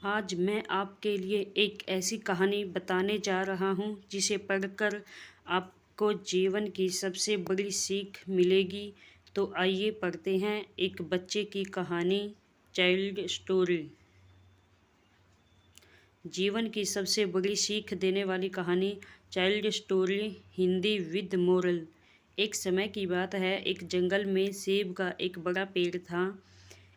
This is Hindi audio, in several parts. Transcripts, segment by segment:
आज मैं आपके लिए एक ऐसी कहानी बताने जा रहा हूँ जिसे पढ़कर आपको जीवन की सबसे बड़ी सीख मिलेगी। तो आइए पढ़ते हैं एक बच्चे की कहानी, चाइल्ड स्टोरी। जीवन की सबसे बड़ी सीख देने वाली कहानी, child story, Hindi with moral. एक समय की बात है, एक जंगल में सेब का एक बड़ा पेड़ था।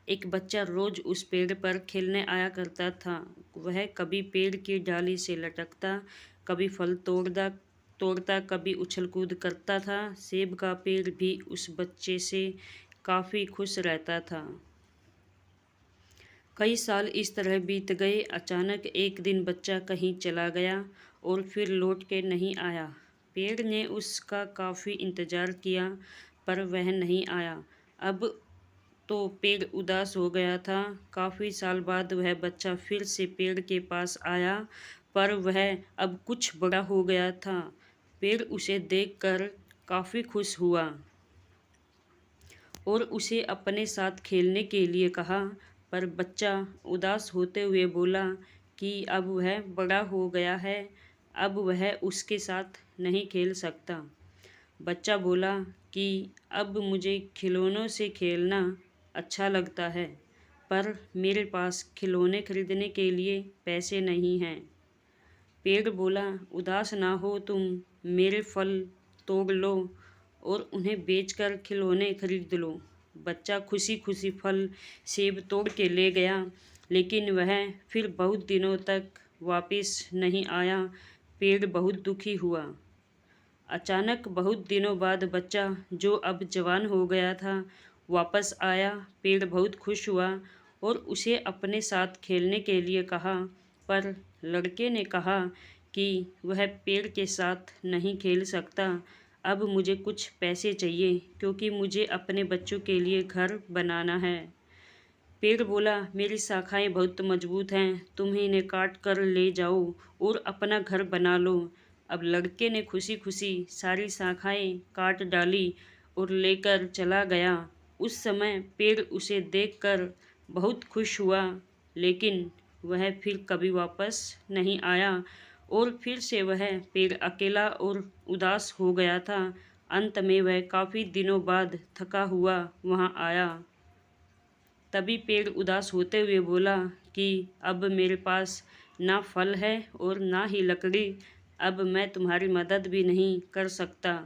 एक बच्चा रोज उस पेड़ पर खेलने आया करता था। वह कभी पेड़ की डाली से लटकता, कभी फल तोड़ता, कभी उछल कूद करता था। सेब का पेड़ भी उस बच्चे से काफ़ी खुश रहता था। कई साल इस तरह बीत गए। अचानक एक दिन बच्चा कहीं चला गया और फिर लौट के नहीं आया। पेड़ ने उसका काफ़ी इंतज़ार किया पर वह नहीं आया। अब तो पेड़ उदास हो गया था। काफ़ी साल बाद वह बच्चा फिर से पेड़ के पास आया, पर वह अब कुछ बड़ा हो गया था। पेड़ उसे देखकर काफ़ी खुश हुआ और उसे अपने साथ खेलने के लिए कहा, पर बच्चा उदास होते हुए बोला कि अब वह बड़ा हो गया है, अब वह उसके साथ नहीं खेल सकता। बच्चा बोला कि अब मुझे खिलौनों से खेलना अच्छा लगता है, पर मेरे पास खिलौने खरीदने के लिए पैसे नहीं हैं। पेड़ बोला, उदास ना हो तुम, मेरे फल तोड़ लो और उन्हें बेचकर खिलौने खरीद लो। बच्चा खुशी खुशी फल सेब तोड़ के ले गया, लेकिन वह फिर बहुत दिनों तक वापस नहीं आया। पेड़ बहुत दुखी हुआ। अचानक बहुत दिनों बाद बच्चा, जो अब जवान हो गया था, वापस आया। पेड़ बहुत खुश हुआ और उसे अपने साथ खेलने के लिए कहा, पर लड़के ने कहा कि वह पेड़ के साथ नहीं खेल सकता। अब मुझे कुछ पैसे चाहिए क्योंकि मुझे अपने बच्चों के लिए घर बनाना है। पेड़ बोला, मेरी शाखाएं बहुत मजबूत हैं, तुम इन्हें काट कर ले जाओ और अपना घर बना लो। अब लड़के ने खुशी खुशी सारी शाखाएं काट डाली और लेकर चला गया। उस समय पेड़ उसे देखकर बहुत खुश हुआ, लेकिन वह फिर कभी वापस नहीं आया और फिर से वह पेड़ अकेला और उदास हो गया था। अंत में वह काफ़ी दिनों बाद थका हुआ वहाँ आया। तभी पेड़ उदास होते हुए बोला कि अब मेरे पास ना फल है और ना ही लकड़ी, अब मैं तुम्हारी मदद भी नहीं कर सकता।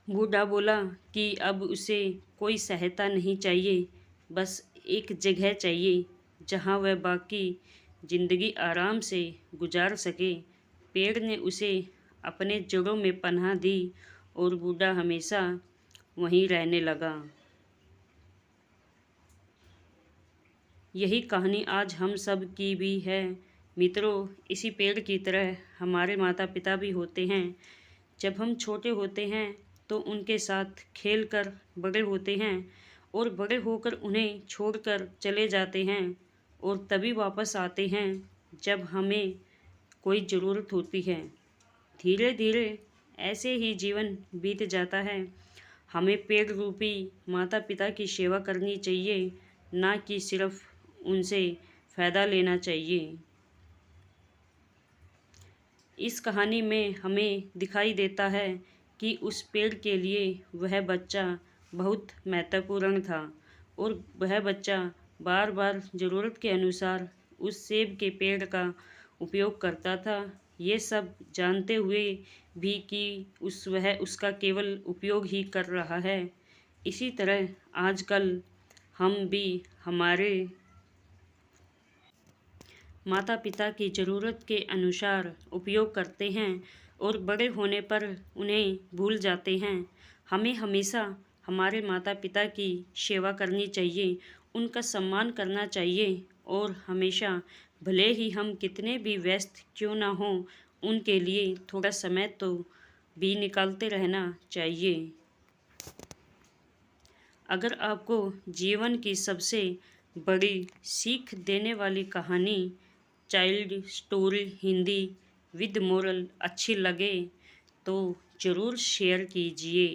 बूढ़ा बोला कि अब उसे कोई सहायता नहीं चाहिए, बस एक जगह चाहिए जहाँ वह बाकी जिंदगी आराम से गुजार सके। पेड़ ने उसे अपने जड़ों में पनाह दी और बूढ़ा हमेशा वहीं रहने लगा। यही कहानी आज हम सब की भी है। मित्रों, इसी पेड़ की तरह हमारे माता पिता भी होते हैं। जब हम छोटे होते हैं तो उनके साथ खेलकर बड़े होते हैं और बड़े होकर उन्हें छोड़कर चले जाते हैं और तभी वापस आते हैं जब हमें कोई ज़रूरत होती है। धीरे धीरे ऐसे ही जीवन बीत जाता है। हमें पेड़ रूपी माता पिता की सेवा करनी चाहिए, ना कि सिर्फ उनसे फ़ायदा लेना चाहिए। इस कहानी में हमें दिखाई देता है कि उस पेड़ के लिए वह बच्चा बहुत महत्वपूर्ण था और वह बच्चा बार बार ज़रूरत के अनुसार उस सेब के पेड़ का उपयोग करता था, ये सब जानते हुए भी कि वह उसका केवल उपयोग ही कर रहा है। इसी तरह आजकल हम भी हमारे माता पिता की ज़रूरत के अनुसार उपयोग करते हैं और बड़े होने पर उन्हें भूल जाते हैं। हमें हमेशा हमारे माता पिता की सेवा करनी चाहिए, उनका सम्मान करना चाहिए और हमेशा, भले ही हम कितने भी व्यस्त क्यों ना हों, उनके लिए थोड़ा समय तो भी निकालते रहना चाहिए। अगर आपको जीवन की सबसे बड़ी सीख देने वाली कहानी, child story Hindi with moral अच्छी लगे तो ज़रूर शेयर कीजिए।